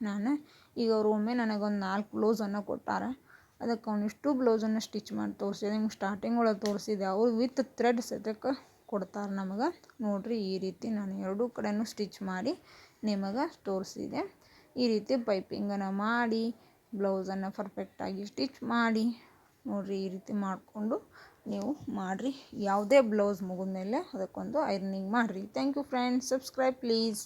ನಾನು ಈಗ ಅವರು ಒಮ್ಮೆ ನನಗೊಂದು 4 ಬ್ಲೌಸನ್ನು ಕೊಟ್ಟಾರೆ. ಅದಕ್ಕೆ ಅವನಿಷ್ಟು ಬ್ಲೌಸನ್ನು ಸ್ಟಿಚ್ ಮಾಡಿ ತೋರಿಸಿದೆ. ನಿಮ್ಗೆ ಸ್ಟಾರ್ಟಿಂಗ್ ಒಳಗೆ ತೋರಿಸಿದೆ, ಅವ್ರು ವಿತ್ ಥ್ರೆಡ್ ಸದ್ಯಕ್ಕೆ ಕೊಡ್ತಾರೆ ನಮಗೆ. ನೋಡಿರಿ, ಈ ರೀತಿ ನಾನು ಎರಡೂ ಕಡೆಯೂ ಸ್ಟಿಚ್ ಮಾಡಿ ನಿಮಗೆ ತೋರಿಸಿದೆ. ಈ ರೀತಿ ಪೈಪಿಂಗನ್ನು ಮಾಡಿ ಬ್ಲೌಸನ್ನು ಪರ್ಫೆಕ್ಟಾಗಿ ಸ್ಟಿಚ್ ಮಾಡಿ ನೋಡಿರಿ, ಈ ರೀತಿ ಮಾಡಿಕೊಂಡು ನೀವು ಮಾಡಿರಿ. ಯಾವುದೇ ಬ್ಲೌಸ್ ಮುಗಿದ ಮೇಲೆ ಅದಕ್ಕೊಂದು ಐರನಿಂಗ್ ಮಾಡಿರಿ. Thank you friends. Subscribe please.